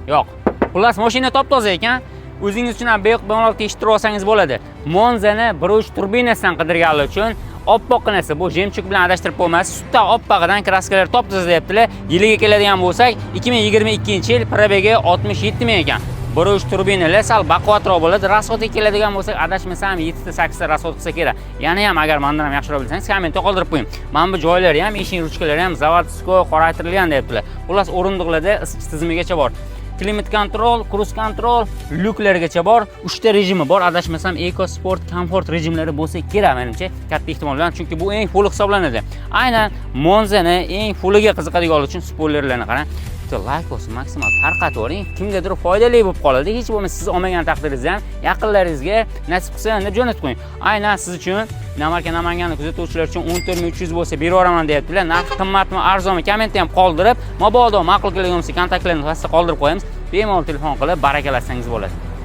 Yo'q. Xullas, mashina top-toza ekan. O'zingiz uchun ham bemalol tekshirib olsangiz bo'ladi. Monzani 1.3 turbinasidan qidirganlar uchun oppoqqinasi, bu jemchuk bilan adashtirib qo'ymaysiz. Sutda oppog'idan kraskalar top-toza deyaptilar. Yiliga keladigan bo'lsak, 2022-yil probegi 67 ming ekan. 1.3 turbinali sal baquvvatroq bo'ladi. Rasxodga keladigan bo'lsak, adashmasam 7 ta 8 ta rasxod qilsa kerak. Yana ham agar mendan ham yaxshiroq bilsangiz, kommentda qoldirib qo'ying. Mana bu joylari ham, eshik ruchkalari ham zavodsko qoraytirilgan deyaptilar. Xullas, o'rindiqlarda isitish tizimigacha bor. Klimat kontrol, cruise kontrol, lyuklargacha bor. 3 ta rejimi bor. Adashmasam Eco Sport, Comfort rejimlari bo'lsa kerak menimcha, katta ehtimol bilan, chunki bu eng full hisoblanadi. Aynan Monzani eng fulliga qiziqadiganlar uchun spoilerlarni qarang. Like bo'lsin, maksimal tarqatavering. Kimgadir foydali bo'lib qoladi. Hech bo'lmasa siz olmagan taqdiringizda ham yaqinlaringizga nasib qilsa deb jo'natib qo'ying. Aynan siz uchun Namanganni kuzatuvchilar uchun 14300 bo'lsa beraveraman deyaptilar. Narx qimmatmi, arzonmi? Kommentda ham qoldirib, mabodo ma'qul keladigan bo'lsa kontaktlarni pastda qoldirib qo'yamiz. Bemalol telefon qilib barakalashsangiz bo'ladi.